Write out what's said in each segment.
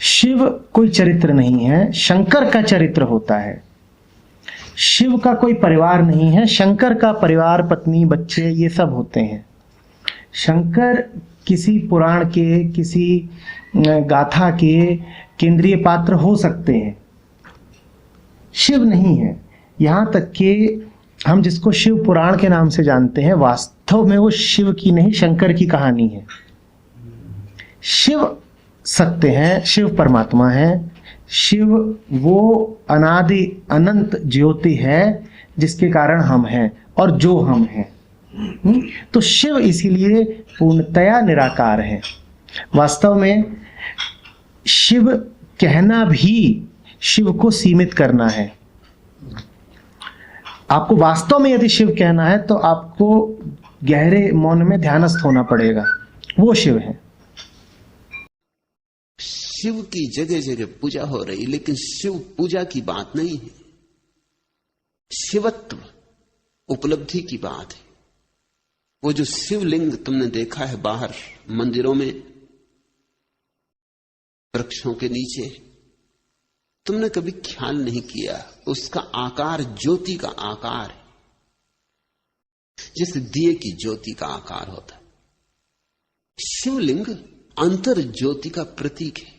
शिव कोई चरित्र नहीं है, शंकर का चरित्र होता है। शिव का कोई परिवार नहीं है, शंकर का परिवार, पत्नी, बच्चे, ये सब होते हैं। शंकर किसी पुराण के, किसी गाथा के केंद्रीय पात्र हो सकते हैं, शिव नहीं है। यहां तक कि हम जिसको शिव पुराण के नाम से जानते हैं, वास्तव में वो शिव की नहीं, शंकर की कहानी है। शिव सत्य है, शिव परमात्मा है, शिव वो अनादि अनंत ज्योति है जिसके कारण हम हैं और जो हम हैं। तो शिव इसीलिए पूर्णतया निराकार है। वास्तव में शिव कहना भी शिव को सीमित करना है। आपको वास्तव में यदि शिव कहना है तो आपको गहरे मौन में ध्यानस्थ होना पड़ेगा, वो शिव है। शिव की जगह जगह पूजा हो रही, लेकिन शिव पूजा की बात नहीं है, शिवत्व उपलब्धि की बात है। वो जो शिवलिंग तुमने देखा है बाहर मंदिरों में, वृक्षों के नीचे, तुमने कभी ख्याल नहीं किया उसका आकार ज्योति का आकार है, जैसे दिए की ज्योति का आकार होता है। शिवलिंग अंतर ज्योति का प्रतीक है।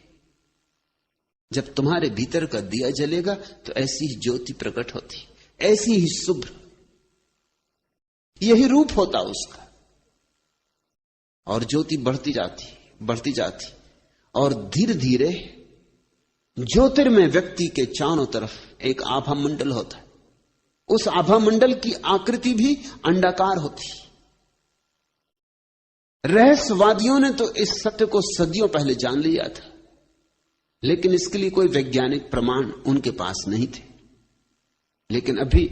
जब तुम्हारे भीतर का दिया जलेगा तो ऐसी ही ज्योति प्रकट होती, ऐसी ही शुभ्र, यही रूप होता उसका। और ज्योति बढ़ती जाती, और धीरे धीरे ज्योतिर्मय व्यक्ति के चारों तरफ एक आभा मंडल होता है। उस आभा मंडल की आकृति भी अंडाकार होती। रहस्यवादियों ने तो इस सत्य को सदियों पहले जान लिया था, लेकिन इसके लिए कोई वैज्ञानिक प्रमाण उनके पास नहीं थे। लेकिन अभी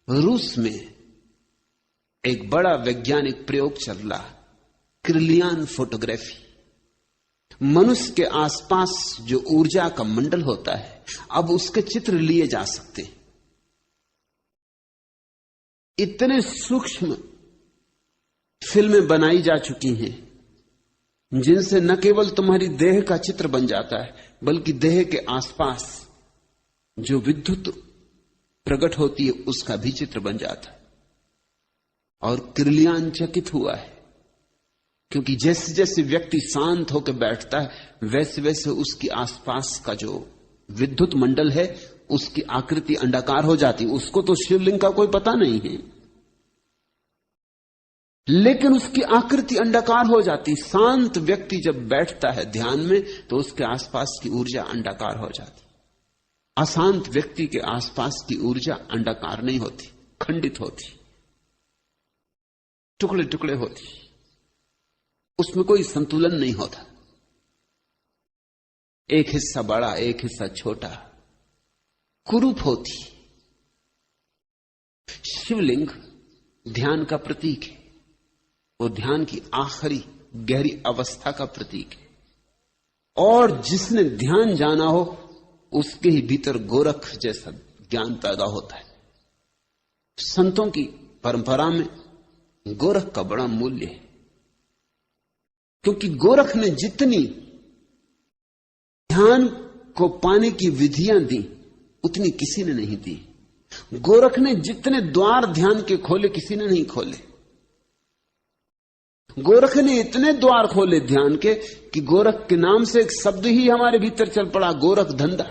रूस में एक बड़ा वैज्ञानिक प्रयोग चल रहा, क्रिलियन फोटोग्राफी। मनुष्य के आसपास जो ऊर्जा का मंडल होता है, अब उसके चित्र लिए जा सकते हैं। इतने सूक्ष्म फिल्में बनाई जा चुकी हैं जिनसे न केवल तुम्हारी देह का चित्र बन जाता है, बल्कि देह के आसपास जो विद्युत प्रकट होती है उसका भी चित्र बन जाता है। और क्रिलियन चकित हुआ है, क्योंकि जैसे जैसे व्यक्ति शांत होकर बैठता है वैसे वैसे उसकी आसपास का जो विद्युत मंडल है उसकी आकृति अंडाकार हो जाती। उसको तो शिवलिंग का कोई पता नहीं है, लेकिन उसकी आकृति अंडाकार हो जाती। शांत व्यक्ति जब बैठता है ध्यान में तो उसके आसपास की ऊर्जा अंडाकार हो जाती। अशांत व्यक्ति के आसपास की ऊर्जा अंडाकार नहीं होती, खंडित होती, टुकड़े टुकड़े होती, उसमें कोई संतुलन नहीं होता। एक हिस्सा बड़ा, एक हिस्सा छोटा, कुरूप होती। शिवलिंग ध्यान का प्रतीक है, वो ध्यान की आखिरी गहरी अवस्था का प्रतीक है। और जिसने ध्यान जाना हो उसके ही भीतर गोरख जैसा ज्ञान पैदा होता है। संतों की परंपरा में गोरख का बड़ा मूल्य है, क्योंकि गोरख ने जितनी ध्यान को पाने की विधियां दी उतनी किसी ने नहीं दी। गोरख ने जितने द्वार ध्यान के खोले किसी ने नहीं खोले। गोरख ने इतने द्वार खोले ध्यान के कि गोरख के नाम से एक शब्द ही हमारे भीतर चल पड़ा, गोरख धंधा।